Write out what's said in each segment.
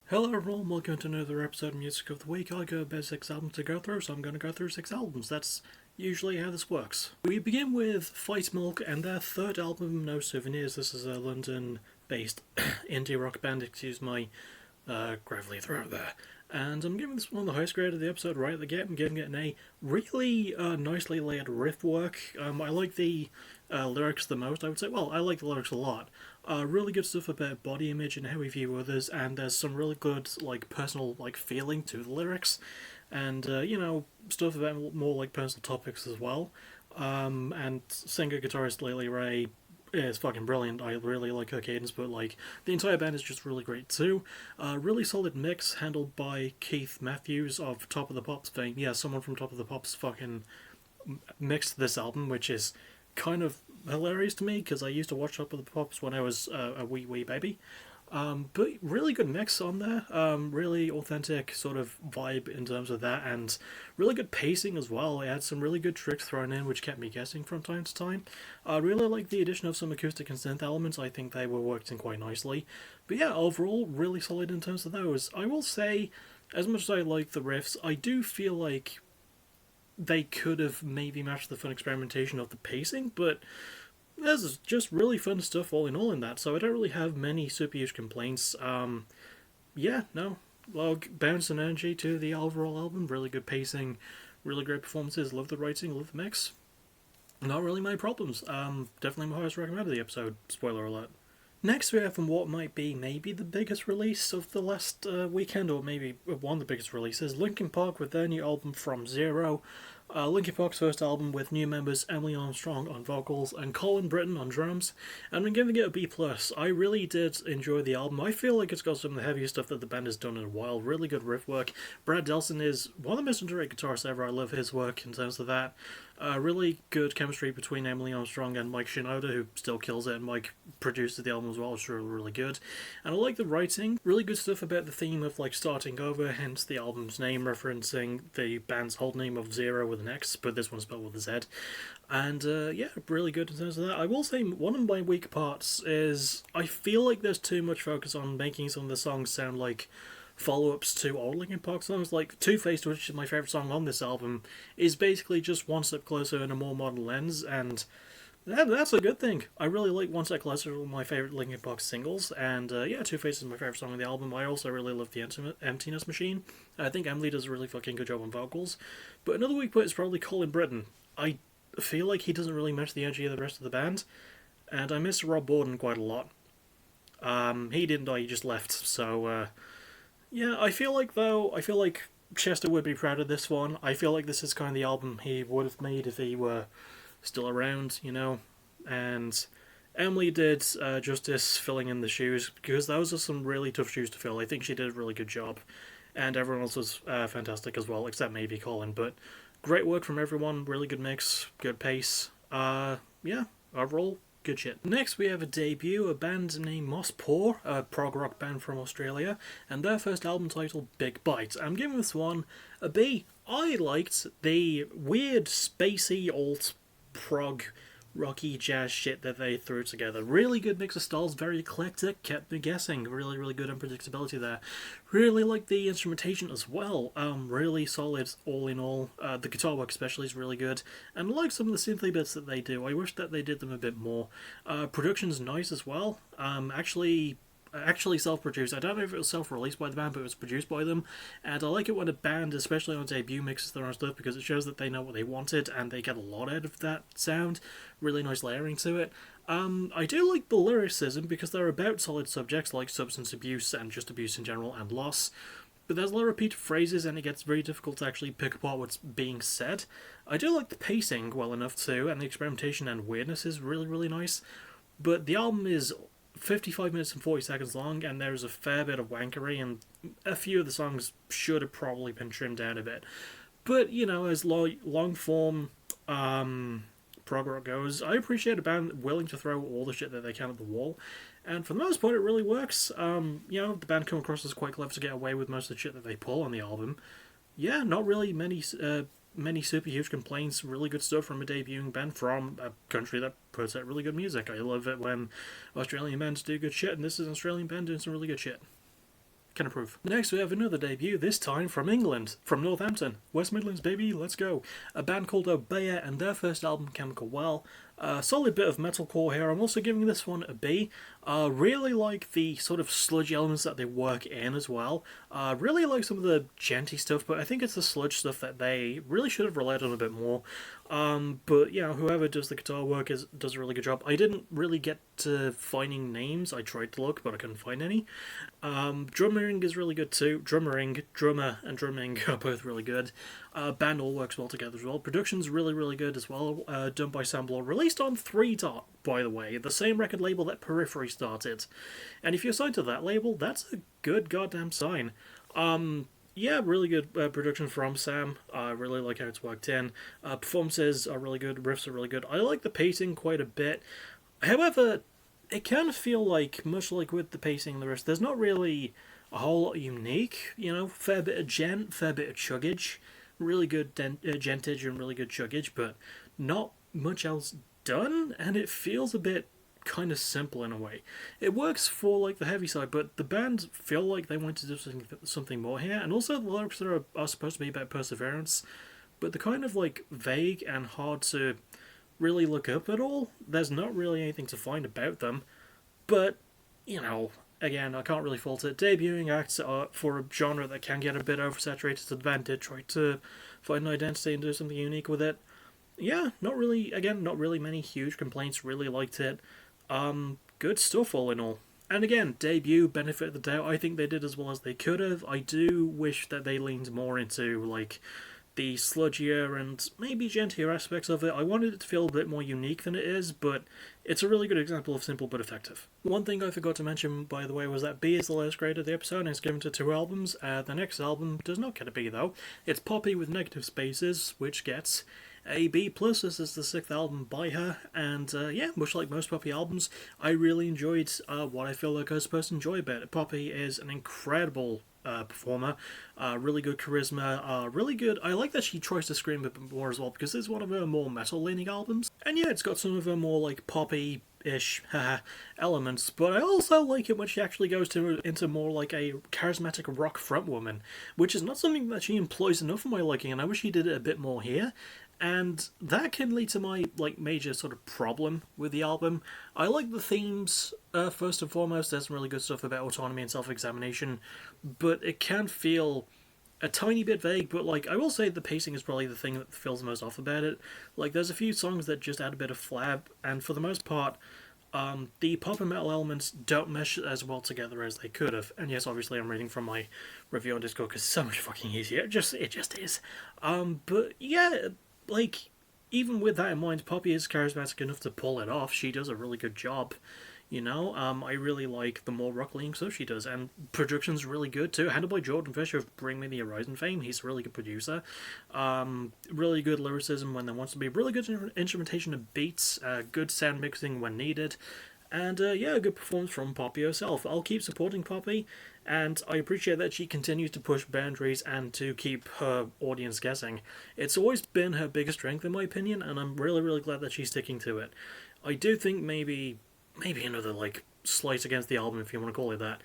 Hello everyone, welcome to another episode of Music of the Week. I got about 6 albums to go through, so I'm going to go through 6 albums. That's usually how this works. We begin with Fight Milk and their third album, No Souvenirs. This is a London-based indie rock band, excuse my gravelly throat there. And I'm giving this one the highest grade of the episode right at the get. I'm giving it an A. Really nicely laid riff work. I like the lyrics the most, I would say. Well, I like the lyrics a lot. Really good stuff about body image and how we view others, and there's some really good, personal, feeling to the lyrics. And, stuff about more, personal topics as well. And singer-guitarist Lily Ray is fucking brilliant. I really like her cadence, but the entire band is just really great too. Really solid mix handled by Keith Matthews of Top of the Pops fame. Yeah, someone from Top of the Pops fucking mixed this album, which is kind of hilarious to me because I used to watch Top of the Pops when I was a wee baby. But really good mix on there. Really authentic sort of vibe in terms of that, and really good pacing as well. It had some really good tricks thrown in, which kept me guessing from time to time. I really like the addition of some acoustic and synth elements. I think they were worked in quite nicely. But yeah, overall, really solid in terms of those. I will say, as much as I like the riffs, I do feel like they could have maybe matched the fun experimentation of the pacing, but there's just really fun stuff all in all in that, so I don't really have many super huge complaints. Yeah, no. Bounce and energy to the overall album, really good pacing, really great performances, love the writing, love the mix. Not really my problems. Definitely my highest recommend of the episode, spoiler alert. Next, we have from what might be maybe the biggest release of the last weekend, or maybe one of the biggest releases, Linkin Park with their new album From Zero. Linkin Park's first album with new members Emily Armstrong on vocals and Colin Britton on drums, and I'm giving it a B+. I really did enjoy the album. I feel like it's got some of the heaviest stuff that the band has done in a while. Really good riff work. Brad Delson is one of the most underrated guitarists ever. I love his work in terms of that. Really good chemistry between Emily Armstrong and Mike Shinoda, who still kills it, and Mike produces the album as well, which is really good. And I like the writing. Really good stuff about the theme of starting over, hence the album's name referencing the band's whole name of Zero with an X, but this one's spelled with a Z. And yeah, really good in terms of that. I will say one of my weak parts is I feel like there's too much focus on making some of the songs sound like follow-ups to old Linkin Park songs. Like Two-Faced, which is my favourite song on this album, is basically just One Step Closer in a more modern lens, and that's a good thing. I really like One Step Closer, one of my favourite Linkin Park singles, and yeah, Two-Faced is my favourite song on the album. I also really love the Emptiness Machine. I think Emily does a really fucking good job on vocals. But another weak point is probably Colin Britton. I feel like he doesn't really match the energy of the rest of the band, and I miss Rob Borden quite a lot. He didn't die, he just left, so yeah, I feel like Chester would be proud of this one. I feel like this is kind of the album he would have made if he were still around, And Emily did justice filling in the shoes, because those are some really tough shoes to fill. I think she did a really good job, and everyone else was fantastic as well, except maybe Colin. But great work from everyone, really good mix, good pace. Yeah, overall, good shit. Next, we have a debut, a band named Moss Paw, a prog rock band from Australia, and their first album titled Big Bite. I'm giving this one a B. I liked the weird, spacey, alt prog rocky jazz shit that they threw together. Really good mix of styles, very eclectic, kept me guessing. Really good unpredictability there. Really like the instrumentation as well. Really solid all in all. The guitar work especially is really good, and I like some of the synthy bits that they do. I wish that they did them a bit more. Production's nice as well. Actually self-produced. I don't know if it was self-released by the band, but it was produced by them. And I like it when a band, especially on debut, mixes their own stuff, because it shows that they know what they wanted and they get a lot out of that sound. Really nice layering to it. I do like the lyricism because they're about solid subjects like substance abuse and just abuse in general and loss. But there's a lot of repeated phrases and it gets very difficult to actually pick apart what's being said. I do like the pacing well enough too, and the experimentation and weirdness is really nice. But the album is 55 minutes and 40 seconds long, and there's a fair bit of wankery, and a few of the songs should have probably been trimmed down a bit. But, as long form prog rock goes, I appreciate a band willing to throw all the shit that they can at the wall, and for the most part, it really works. The band come across as quite clever to get away with most of the shit that they pull on the album. Yeah, not really many super huge complaints. Really good stuff from a debuting band from a country that puts out really good music. I love it when Australian bands do good shit, and this is an Australian band doing some really good shit. Can approve. Next, we have another debut, this time from England, from Northampton. West Midlands, baby, let's go. A band called Obeya and their first album, Chemical Well. A solid bit of metalcore here. I'm also giving this one a B. Really like the sort of sludgy elements that they work in as well. Really like some of the djenty stuff, but I think it's the sludge stuff that they really should have relied on a bit more. But yeah, whoever does the guitar work does a really good job. I didn't really get to finding names. I tried to look, but I couldn't find any. Drumming is really good too. Drummer and drumming are both really good. Band all works well together as well. Production's really, really good as well. Done by Sam Bloor. Released on 3 Dot, by the way, the same record label that Periphery started. And if you're signed to that label, that's a good goddamn sign. Yeah, really good production from Sam. I really like how it's worked in. Performances are really good. Riffs are really good. I like the pacing quite a bit. However, it can feel like, much like with the pacing and the rest, there's not really a whole lot unique. You know, fair bit of gent, fair bit of chuggage. Really good gentage and really good chuggage, but not much else done, and it feels a bit kind of simple in a way. It works for like the heavy side, but the band feel like they want to do something more here, and also the lyrics are supposed to be about perseverance, but they're kind of like vague and hard to really look up at all. There's not really anything to find about them, but you know, again, I can't really fault it. Debuting acts for a genre that can get a bit oversaturated, the band did try to find an identity and do something unique with it. Yeah, not really many huge complaints, really liked it. Good stuff all in all. And again, debut, benefit of the doubt, I think they did as well as they could have. I do wish that they leaned more into, like, the sludgier and maybe gentler aspects of it. I wanted it to feel a bit more unique than it is, but it's a really good example of simple but effective. One thing I forgot to mention, by the way, was that B is the lowest grade of the episode and it's given to 2 albums. The next album does not get a B though. It's Poppy with negative spaces, which gets a B+. This is the 6th album by her, and yeah, much like most Poppy albums, I really enjoyed what I feel like I was supposed to enjoy about it. Poppy is an incredible performer, really good charisma, really good. I like that she tries to scream a bit more as well, because it's one of her more metal-leaning albums, and yeah, it's got some of her more like poppy-ish elements, but I also like it when she actually goes into more like a charismatic rock frontwoman, which is not something that she employs enough for my liking, and I wish she did it a bit more here. And that can lead to my like major sort of problem with the album. I like the themes, first and foremost. There's some really good stuff about autonomy and self-examination, but it can feel a tiny bit vague. But like, I will say the pacing is probably the thing that feels the most off about it. Like, there's a few songs that just add a bit of flab, and for the most part, the pop and metal elements don't mesh as well together as they could have. And yes, obviously I'm reading from my review on Discord because it's so much fucking easier. It just is. But yeah, like, even with that in mind, Poppy is charismatic enough to pull it off. She does a really good job, you know. I really like the more rock-leaning stuff she does, and production's really good too. Handled by Jordan Fisher of Bring Me the Horizon fame. He's a really good producer. Really good lyricism when there wants to be. Really good instrumentation of beats. Good sound mixing when needed. And yeah, a good performance from Poppy herself. I'll keep supporting Poppy, and I appreciate that she continues to push boundaries and to keep her audience guessing. It's always been her biggest strength, in my opinion, and I'm really, really glad that she's sticking to it. I do think maybe another like slight against the album, if you want to call it that,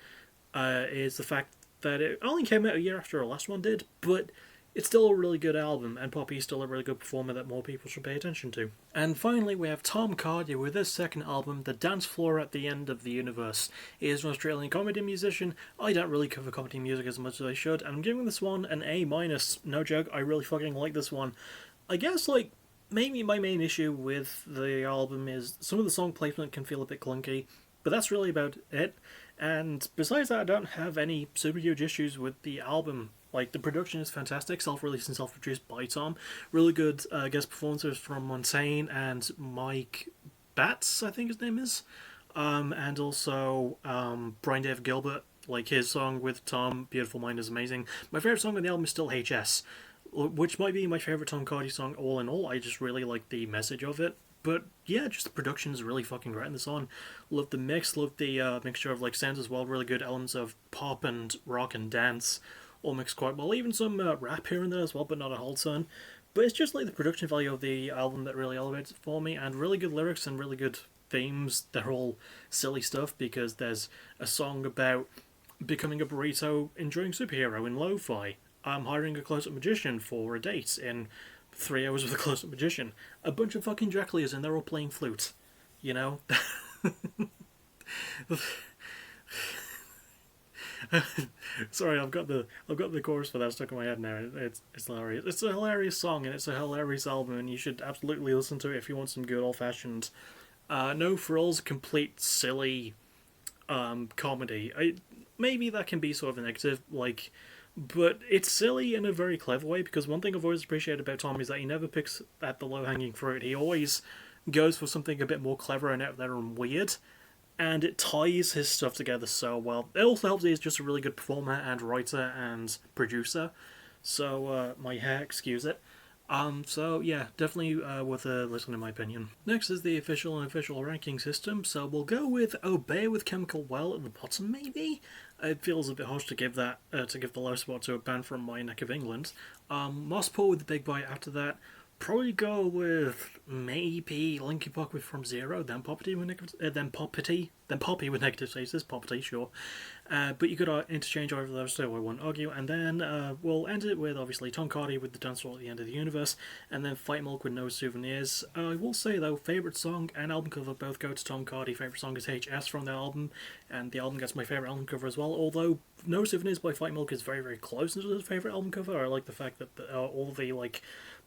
is the fact that it only came out a year after our last one did, but it's still a really good album, and Poppy is still a really good performer that more people should pay attention to. And finally, we have Tom Cardia with his second album, The Dance Floor at the End of the Universe. He is an Australian comedy musician. I don't really cover comedy music as much as I should, and I'm giving this one an A-. No joke, I really fucking like this one. I guess, like, maybe my main issue with the album is some of the song placement can feel a bit clunky, but that's really about it. And besides that, I don't have any super huge issues with the album. Like, the production is fantastic, self-released and self-produced by Tom. Really good guest performances from Montaigne and Mike Batts, I think his name is. And also Brian Dave Gilbert, like his song with Tom, Beautiful Mind, is amazing. My favourite song on the album is still HS, which might be my favourite Tom Cardy song all in all. I just really like the message of it. But yeah, just the production is really fucking great in this song. Love the mix, love the mixture of like sounds as well, really good elements of pop and rock and dance. All mixed quite well, even some rap here and there as well, but not a whole ton. But it's just like the production value of the album that really elevates it for me, and really good lyrics and really good themes. They're all silly stuff, because there's a song about becoming a burrito enjoying superhero in lo-fi. Hiring a close-up magician for a date in 3 hours with a close-up magician. A bunch of fucking Jack Lears and they're all playing flute. You know? Sorry, I've got the chorus for that stuck in my head now. It's hilarious. It's a hilarious song and it's a hilarious album, and you should absolutely listen to it if you want some good old fashioned, no frills, complete silly, comedy. Maybe that can be sort of a negative, like, but it's silly in a very clever way, because one thing I've always appreciated about Tom is that he never picks at the low hanging fruit. He always goes for something a bit more clever and out there and weird, and it ties his stuff together so well. It also helps that he's just a really good performer and writer and producer. So my hair, excuse it. So yeah, definitely worth a listen in my opinion. Next is the official and unofficial ranking system. So we'll go with Obey with Chemical Well at the bottom, maybe. It feels a bit harsh to give that to give the low spot to a band from my neck of England. Mosspaw with the Big Bite after that. Probably go with maybe Linkin Park with From Zero, then Poppy with Poppy with Negative Status, Poppy, sure. But you could interchange over those two, I won't argue. And then we'll end it with obviously Tom Cardy with The Dance Floor at the End of the Universe, and then Fight Milk with No Souvenirs. I will say though, favourite song and album cover both go to Tom Cardy. Favourite song is HS from the album, and the album gets my favourite album cover as well. Although No Souvenirs by Fight Milk is very, very close to the favourite album cover. I like the fact that all the like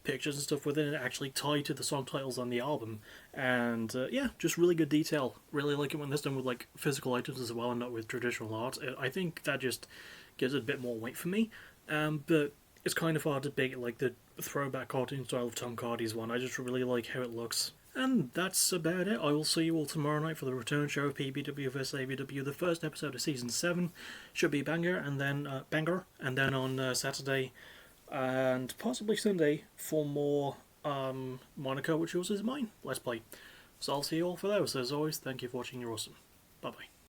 pictures and stuff within it actually tie to the song titles on the album, and yeah, just really good detail. Really like it when this done with like physical items as well and not with traditional art. I think that just gives it a bit more weight for me, but it's kind of hard to beat like the throwback cartoon style of Tom Cardy's one. I just really like how it looks. And that's about it. I will see you all tomorrow night for the return show of PBW vs ABW. The first episode of season 7 should be banger, and then on Saturday and possibly Sunday for more Monaco, which yours is mine. Let's play. So I'll see you all for those. As always, thank you for watching. You're awesome. Bye bye.